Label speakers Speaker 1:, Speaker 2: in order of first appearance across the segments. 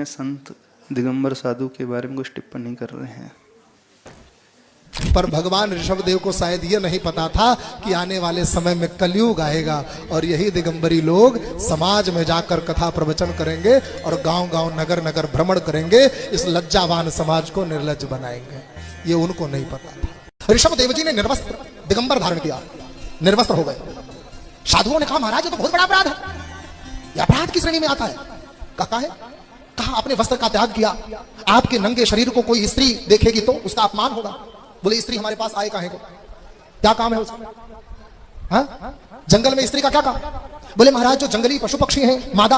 Speaker 1: हैं संत दिगंबर साधु के बारे में कुछ टिप्पणी कर रहे हैं।
Speaker 2: पर भगवान ऋषभदेव को शायद ये नहीं पता था कि आने वाले समय में कलयुग आएगा और यही दिगंबरी लोग समाज में जाकर कथा प्रवचन करेंगे और गांव-गांव नगर-नगर भ्रमण करेंगे, इस लज्जावान समाज को निर्लज्ज बनाएंगे। ये उनको नहीं पता था। ऋषभदेव जी ने निर्वस्त्र दिगंबर धारण किया, निर्वस्त्र हो गए। साधुओं ने कहा महाराज ये तो बहुत बड़ा अपराध है, ये अपराध किस श्रेणी में आता है? कहा आपने वस्त्र का त्याग किया, आपके नंगे शरीर को कोई स्त्री देखेगी तो उसका अपमान होगा। बोले स्त्री हमारे पास आए काहे को, क्या काम है उसका? हाँ? जंगल में स्त्री का क्या काम? बोले महाराज जो जंगली पशु पक्षी हैं मादा,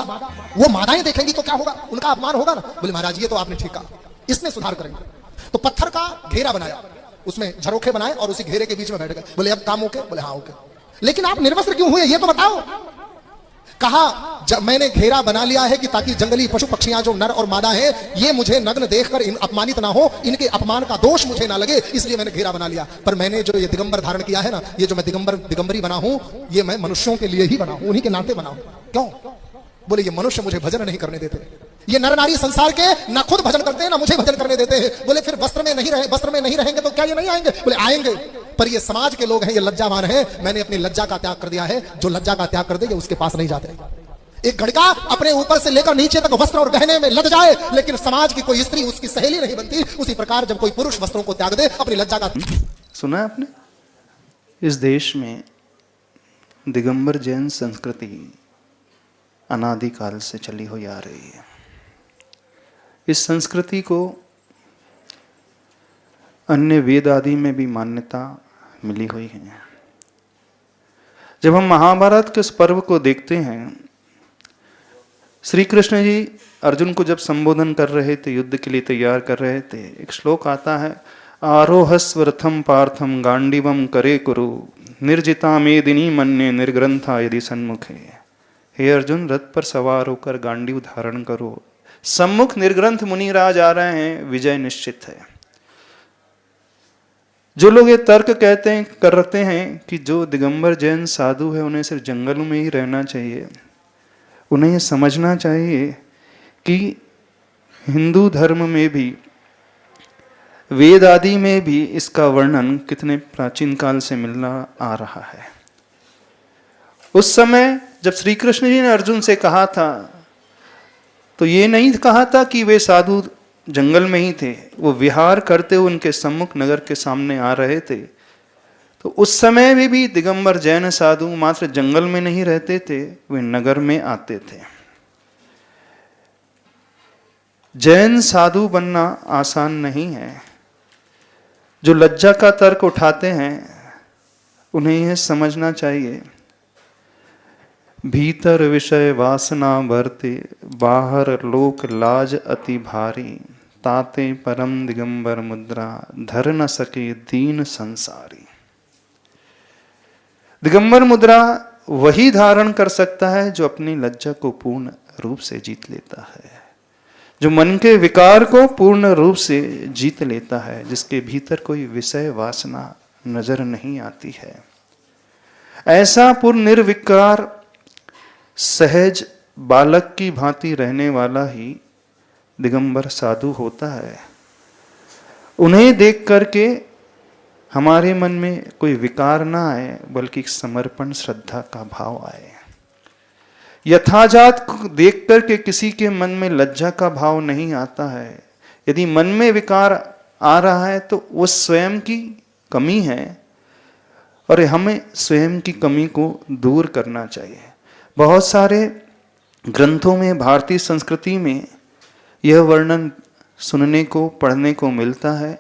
Speaker 2: वो मादाएं देखेंगी तो क्या होगा, उनका अपमान होगा ना। बोले महाराज ये तो आपने ठीक कहा, इसमें सुधार करेंगे। तो पत्थर का घेरा बनाया, उसमें झरोखे बनाए और उसी घेरे के बीच में बैठ गए। बोले अब काम ओके? बोले हाँ ओके। लेकिन आप निर्वस्त्र क्यों हुए ये तो बताओ। कहा जब मैंने घेरा बना लिया है कि ताकि जंगली पशु पक्षियां जो नर और मादा हैं ये मुझे नग्न देखकर अपमानित ना हो, इनके अपमान का दोष मुझे ना लगे, इसलिए मैंने घेरा बना लिया। पर मैंने जो ये दिगंबर धारण किया है ना, ये जो मैं दिगंबरी बना हूं, ये मैं मनुष्यों के लिए ही बना हूं, उन्हीं के नाते बना हूं। क्यों? बोले ये मनुष्य मुझे भजन नहीं करने देते, ये नर नारी संसार के ना खुद भजन करते हैं ना मुझे भजन करने देते हैं। बोले फिर वस्त्र में नहीं रहेंगे तो क्या ये नहीं आएंगे? बोले आएंगे, पर ये समाज के लोग हैं, ये लज्जावान हैं। मैंने अपनी लज्जा का त्याग कर दिया है, जो लज्जा का त्याग कर दे उसके पास नहीं जाते। एक घड़का अपने ऊपर से लेकर नीचे तक वस्त्र और गहने में लद जाए, लेकिन समाज की कोई स्त्री उसकी सहेली नहीं बनती। उसी प्रकार जब कोई पुरुष वस्त्रों को त्याग दे, अपनी लज्जा का।
Speaker 1: सुना है आपने, इस देश में दिगंबर जैन संस्कृति अनादिकाल से चली हुई आ रही है। इस संस्कृति को अन्य वेद आदि में भी मान्यता मिली हुई है। जब हम महाभारत के इस पर्व को देखते हैं, श्री कृष्ण जी अर्जुन को जब संबोधन कर रहे थे, युद्ध के लिए तैयार कर रहे थे, एक श्लोक आता है, आरोहस्व रथम पार्थम गांडीवम करे कुरु निर्जिता मेदिनी मन्ये निर्ग्रंथा यदि सन्मुखे। हे अर्जुन, रथ पर सवार होकर गांडीव धारण करो, सम्मुख निर्ग्रंथ मुनिराज आ रहे हैं, विजय निश्चित है। जो लोग ये तर्क करते हैं कि जो दिगंबर जैन साधु है उन्हें सिर्फ जंगलों में ही रहना चाहिए, उन्हें ये समझना चाहिए कि हिंदू धर्म में भी, वेद आदि में भी इसका वर्णन कितने प्राचीन काल से मिलना आ रहा है। उस समय जब श्री कृष्ण जी ने अर्जुन से कहा था, तो ये नहीं कहा था कि वे साधु जंगल में ही थे, वो विहार करते हुए उनके सम्मुख नगर के सामने आ रहे थे। तो उस समय में भी दिगंबर जैन साधु मात्र जंगल में नहीं रहते थे, वे नगर में आते थे। जैन साधु बनना आसान नहीं है। जो लज्जा का तर्क उठाते हैं उन्हें यह समझना चाहिए, भीतर विषय वासना भरते, बाहर लोक लाज अति भारी, ताते परम दिगंबर मुद्रा, धर न सके दीन संसारी। दिगंबर मुद्रा वही धारण कर सकता है जो अपनी लज्जा को पूर्ण रूप से जीत लेता है, जो मन के विकार को पूर्ण रूप से जीत लेता है, जिसके भीतर कोई विषय वासना नजर नहीं आती है। ऐसा पूर्ण निर्विकार सहज बालक की भांति रहने वाला ही दिगंबर साधु होता है। उन्हें देख करके हमारे मन में कोई विकार ना आए, बल्कि समर्पण श्रद्धा का भाव आए। यथाजात को देख करके किसी के मन में लज्जा का भाव नहीं आता है। यदि मन में विकार आ रहा है तो वो स्वयं की कमी है और हमें स्वयं की कमी को दूर करना चाहिए। बहुत सारे ग्रंथों में, भारतीय संस्कृति में यह वर्णन सुनने को, पढ़ने को मिलता है।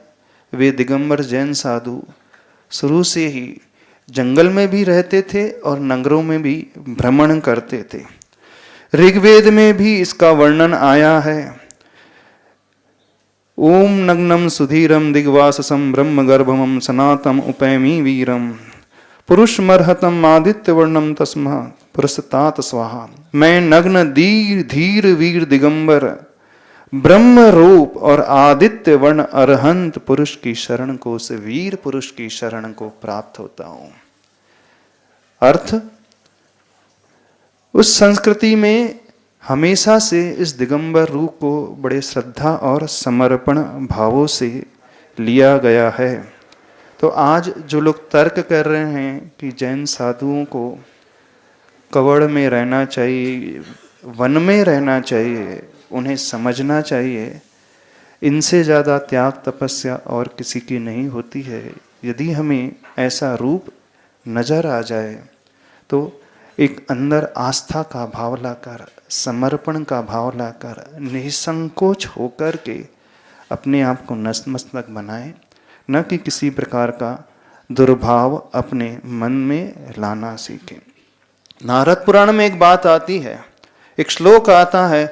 Speaker 1: वे दिगंबर जैन साधु शुरू से ही जंगल में भी रहते थे और नगरों में भी भ्रमण करते थे। ऋग्वेद में भी इसका वर्णन आया है। ओम नग्नम सुधीरम दिग्वाससम ब्रह्म गर्भमम सनातम उपैमी वीरम पुरुषमर्हतम आदित्य वर्णम तस्मा पुरस्तात स्वाहा। मैं नग्न धीर वीर दिगंबर ब्रह्म रूप और आदित्य वर्ण अरहंत पुरुष की शरण को, उस वीर पुरुष की शरण को प्राप्त होता हूं। अर्थ, उस संस्कृति में हमेशा से इस दिगंबर रूप को बड़े श्रद्धा और समर्पण भावों से लिया गया है। तो आज जो लोग तर्क कर रहे हैं कि जैन साधुओं को कवड़ में रहना चाहिए, वन में रहना चाहिए, उन्हें समझना चाहिए, इनसे ज़्यादा त्याग तपस्या और किसी की नहीं होती है। यदि हमें ऐसा रूप नजर आ जाए तो एक अंदर आस्था का भाव लाकर, समर्पण का भाव लाकर, निसंकोच होकर के अपने आप को नतमस्तक बनाएं, न कि किसी प्रकार का दुर्भाव अपने मन में लाना सीखें। नारद पुराण में एक बात आती है, एक श्लोक आता है,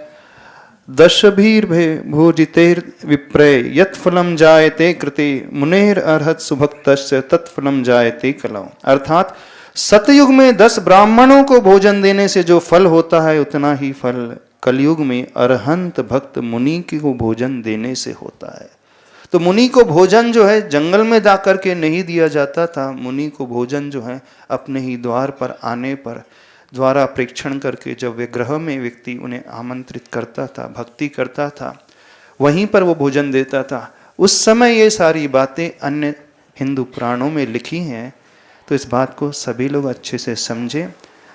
Speaker 1: दशभीर्भे भोजितेर विप्रेय यत्फलम जायते कृते मुनेर अर्हत सुभक्तस्य तत्फलम जायते कलौ। अर्थात सतयुग में 10 ब्राह्मणों को भोजन देने से जो फल होता है उतना ही फल कलयुग में अरहंत भक्त मुनि को भोजन देने से होता है। तो मुनि को भोजन जो है जंगल में जाकर के नहीं दिया जाता था, मुनि को भोजन जो है अपने ही द्वार पर आने पर द्वारा प्रेक्षण करके जब वे गृह में व्यक्ति उन्हें आमंत्रित करता था, भक्ति करता था, वहीं पर वो भोजन देता था। उस समय ये सारी बातें अन्य हिंदू पुराणों में लिखी हैं। तो इस बात को सभी लोग अच्छे से समझें।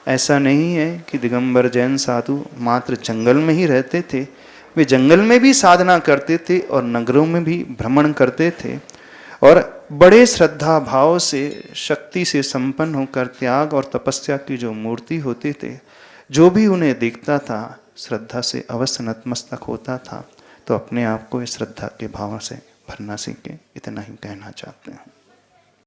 Speaker 1: ऐसा नहीं है कि दिगंबर जैन साधु मात्र जंगल में ही रहते थे, वे जंगल में भी साधना करते थे और नगरों में भी भ्रमण करते थे और बड़े श्रद्धा भाव से, शक्ति से संपन्न होकर त्याग और तपस्या की जो मूर्ति होती थे, जो भी उन्हें देखता था श्रद्धा से अवश्य नतमस्तक होता था। तो अपने आप को इस श्रद्धा के भाव से भरना सीखें, इतना ही कहना चाहते हैं।